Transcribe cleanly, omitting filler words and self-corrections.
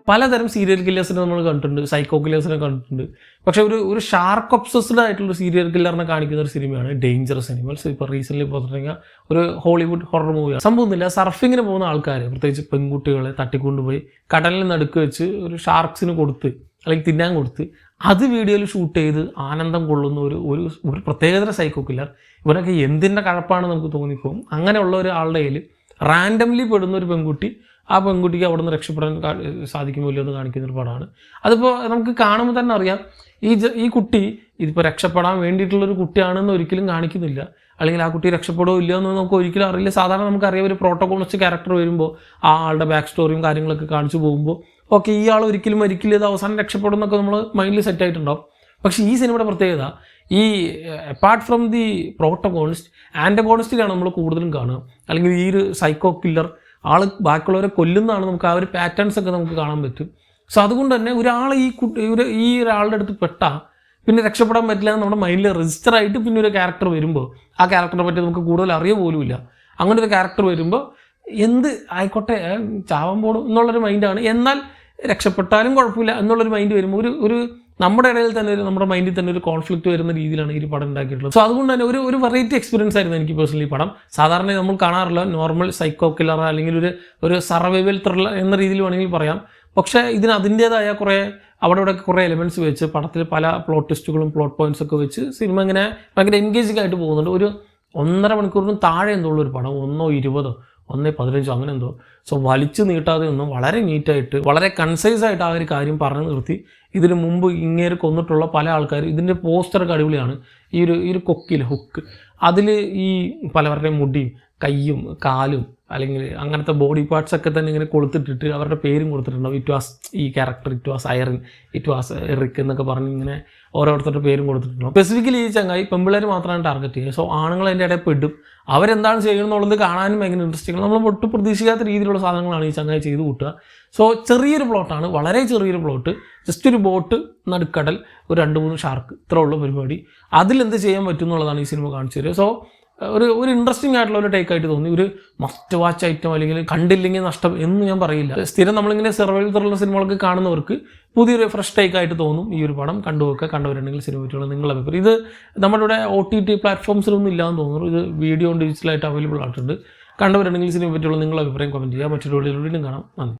പലതരം സീരിയൽ കില്ലേഴ്സിനെ നമ്മൾ കണ്ടിട്ടുണ്ട്, സൈക്കോ കില്ലേഴ്സിനെ കണ്ടിട്ടുണ്ട്. പക്ഷേ ഒരു ഷാർക്ക് ഒബ്സസ്ഡ് ആയിട്ടുള്ള സീരിയൽ കില്ലറിനെ കാണിക്കുന്ന ഒരു സിനിമയാണ് ഡേഞ്ചറസ് അനിമൽസ്. ഇപ്പോൾ റീസെൻ്റ്ലി പുറത്തിറങ്ങിയ ഒരു ഹോളിവുഡ് ഹൊറർ മൂവിയാണ്. സംഭവമൊന്നുമില്ല, സർഫിങ്ങിന് പോകുന്ന ആൾക്കാർ, പ്രത്യേകിച്ച് പെൺകുട്ടികളെ തട്ടിക്കൊണ്ടുപോയി കടലിൽ നടുക്ക് വെച്ച് ഒരു ഷാർക്സിന് കൊടുത്ത് അല്ലെങ്കിൽ തിന്നാൻ കൊടുത്ത് അത് വീഡിയോയിൽ ഷൂട്ട് ചെയ്ത് ആനന്ദം കൊള്ളുന്ന ഒരു പ്രത്യേകതര സൈക്കോ കില്ലർ. ഇവരൊക്കെ എന്തിൻ്റെ കഴപ്പാണ് നമുക്ക് തോന്നിപ്പോകും. അങ്ങനെയുള്ള ഒരാളുടെ കയ്യിൽ റാൻഡംലി പെടുന്ന ഒരു പെൺകുട്ടി, ആ പെൺകുട്ടിക്ക് അവിടെ നിന്ന് രക്ഷപ്പെടാൻ സാധിക്കുമോ ഇല്ലയോ എന്ന് കാണിക്കുന്നൊരു പടമാണ്. അതിപ്പോൾ നമുക്ക് കാണുമ്പോൾ തന്നെ അറിയാം ഈ കുട്ടി ഇതിപ്പോൾ രക്ഷപ്പെടാൻ വേണ്ടിയിട്ടുള്ളൊരു കുട്ടിയാണെന്ന് ഒരിക്കലും കാണിക്കുന്നില്ല. അല്ലെങ്കിൽ ആ കുട്ടി രക്ഷപ്പെടുമോ ഇല്ലയോ എന്ന് നമുക്ക് ഒരിക്കലും അറിയില്ല. സാധാരണ നമുക്കറിയാം ഒരു പ്രോട്ടോകോണിസ്റ്റ് ക്യാരക്ടർ വരുമ്പോൾ ആ ആളുടെ ബാക്ക് സ്റ്റോറിയും കാര്യങ്ങളൊക്കെ കാണിച്ചു പോകുമ്പോൾ ഓക്കെ ഈ ആൾ ഒരിക്കലും ഇത് അവസാനം രക്ഷപ്പെടും എന്നൊക്കെ നമ്മൾ മൈൻഡിൽ സെറ്റ് ആയിട്ടുണ്ടാവും. പക്ഷേ ഈ സിനിമയുടെ പ്രത്യേകത ഈ അപ്പാർട്ട് ഫ്രം ദി പ്രോട്ടോകോണിസ്റ്റ് ആൻറ്റഗോണിസ്റ്റിലാണ് നമ്മൾ കൂടുതലും കാണുക. അല്ലെങ്കിൽ ഈ ഒരു സൈക്കോ കില്ലർ ആൾ ബാക്കിയുള്ളവരെ കൊല്ലുന്നതാണ് നമുക്ക് ആ ഒരു പാറ്റേൺസ് ഒക്കെ നമുക്ക് കാണാൻ പറ്റും. സോ അതുകൊണ്ട് തന്നെ ഒരാൾ ഈ ഒരാളുടെ അടുത്ത് പെട്ടാൽ പിന്നെ രക്ഷപ്പെടാൻ പറ്റില്ല എന്ന് നമ്മുടെ മൈൻഡിൽ രജിസ്റ്റർ ആയിട്ട് പിന്നെ ഒരു ക്യാരക്ടർ വരുമ്പോൾ ആ ക്യാരക്ടറിനെ പറ്റി നമുക്ക് കൂടുതൽ അറിയ പോലുമില്ല. അങ്ങനെ ഒരു ക്യാരക്ടർ വരുമ്പോൾ എന്ത് ആയിക്കോട്ടെ ചാവാൻ പോകണം എന്നുള്ളൊരു മൈൻഡാണ്. എന്നാൽ രക്ഷപ്പെട്ടാലും കുഴപ്പമില്ല എന്നുള്ളൊരു മൈൻഡ് വരുമ്പോൾ ഒരു നമ്മുടെ ഇടയിൽ തന്നെ നമ്മുടെ മൈൻഡിൽ തന്നെ ഒരു കോൺഫ്ലിക്റ്റ് വരുന്ന രീതിയിലാണ് ഈ പടം ഉണ്ടാക്കിയിട്ടുള്ളത്. സോ അതുകൊണ്ട് തന്നെ ഒരു വെറൈറ്റി എക്സ്പീരിയൻസ് ആയിരുന്നു എനിക്ക് പേഴ്സണലി പടം. സാധാരണ നമ്മൾ കാണാറില്ല നോർമൽ സൈക്കോ കില്ലർ അല്ലെങ്കിൽ ഒരു സർവൈവൽ ത്രില്ലർ എന്ന രീതിയിൽ വേണമെങ്കിൽ പറയാം. പക്ഷേ ഇതിന് അതിൻ്റേതായ അവിടെ കുറേ എലിമെൻറ്റ്സ് വെച്ച് പടത്തിൽ പല പ്ലോട്ട് ട്വിസ്റ്റുകളും പ്ലോട്ട് പോയിൻറ്റ്സ് ഒക്കെ വെച്ച് സിനിമ ഇങ്ങനെ ഭയങ്കര എൻഗേജിംഗ് ആയിട്ട് പോകുന്നുണ്ട്. ഒരു 1.5 മണിക്കൂറിനും താഴെ എന്തുള്ള ഒരു പടം, 1:20 1:15 അങ്ങനെ എന്തോ. സോ വലിച്ചു നീട്ടാതെ ഒന്നും വളരെ നീറ്റായിട്ട് വളരെ കൺസൈസായിട്ട് ആ ഒരു കാര്യം പറഞ്ഞു നിർത്തി. ഇതിന് മുമ്പ് ഇങ്ങേര് കൊന്നിട്ടുള്ള പല ആൾക്കാർ ഇതിൻ്റെ പോസ്റ്ററൊക്കെ അടിപൊളിയാണ്. ഈ ഒരു കൊക്കിൽ ഹുക്ക് അതിൽ ഈ പലവരുടെയും മുടിയും കയ്യും കാലും അല്ലെങ്കിൽ അങ്ങനത്തെ ബോഡി പാർട്സൊക്കെ തന്നെ ഇങ്ങനെ കൊടുത്തിട്ടിട്ട് അവരുടെ പേരും കൊടുത്തിട്ടുണ്ടാവും. ഇറ്റ് വാസ് ഈ character, it was Iron, it was Eric എന്നൊക്കെ പറഞ്ഞ് ഇങ്ങനെ ഓരോരുത്തരുടെ പേരും കൊടുത്തിട്ടുണ്ടാവും. സ്പെസിഫിക്കലി ഈ ചങ്ങായി പെൺപിള്ളേർ മാത്രമാണ് ടാർഗറ്റ് ചെയ്യുക. സോ ആണുങ്ങൾ അതിൻ്റെ ഇടയിൽ പെടും. അവരെന്താണ് ചെയ്യുന്നുള്ളത് കാണാനും ഭയങ്കര ഇൻട്രസ്റ്റിംഗ്. നമ്മൾ ഒട്ടും പ്രതീക്ഷിക്കാത്ത രീതിയിലുള്ള സാധനങ്ങളാണ് ഈ ചങ്ങായി ചെയ്ത് കൂട്ടുക. സോ ചെറിയൊരു പ്ലോട്ടാണ്, വളരെ ചെറിയൊരു പ്ലോട്ട്. ജസ്റ്റ് ഒരു ബോട്ട്, നടുക്കടൽ, ഒരു 2-3 ഷാർക്ക്, ഇത്ര ഉള്ള പരിപാടി. അതിലെന്ത് ചെയ്യാൻ പറ്റും എന്നുള്ളതാണ് ഈ സിനിമ കാണിച്ചു തരിക. സോ ഒരു ഇൻട്രസ്റ്റിംഗ് ആയിട്ടുള്ള ഒരു ടേക്ക് ആയിട്ട് തോന്നി. ഒരു മസ്റ്റ് വാച്ച് ഐറ്റം അല്ലെങ്കിൽ കണ്ടില്ലെങ്കിൽ നഷ്ടം എന്ന് ഞാൻ പറയില്ല. സ്ഥിരം നമ്മളിങ്ങനെ സർവൈവൽ ത്രില്ലർ സിനിമകളൊക്കെ കാണുന്നവർക്ക് പുതിയൊരു ഫ്രഷ് ടേക്ക് ആയിട്ട് തോന്നും ഈ ഒരു പടം. കണ്ടുവരുന്നെങ്കിൽ സിനിമ പറ്റിയുള്ള നിങ്ങളുടെ അഭിപ്രായം. ഇത് നമ്മുടെ ഇവിടെ OTT പ്ലാറ്റ്ഫോംസിലൊന്നും ഇല്ലാന്ന് തോന്നുന്നു. ഇത് വീഡിയോ ഡിജിറ്റലായിട്ട് അവൈലബിൾ ആയിട്ടുണ്ട്. കണ്ടുവരുന്നെങ്കിൽ സിനിമ പറ്റിയുള്ള നിങ്ങളുടെ അഭിപ്രായം കമൻറ്റ് ചെയ്യുക. മറ്റൊരു വീഡിയോയിലൂടെ കാണാം. നന്ദി.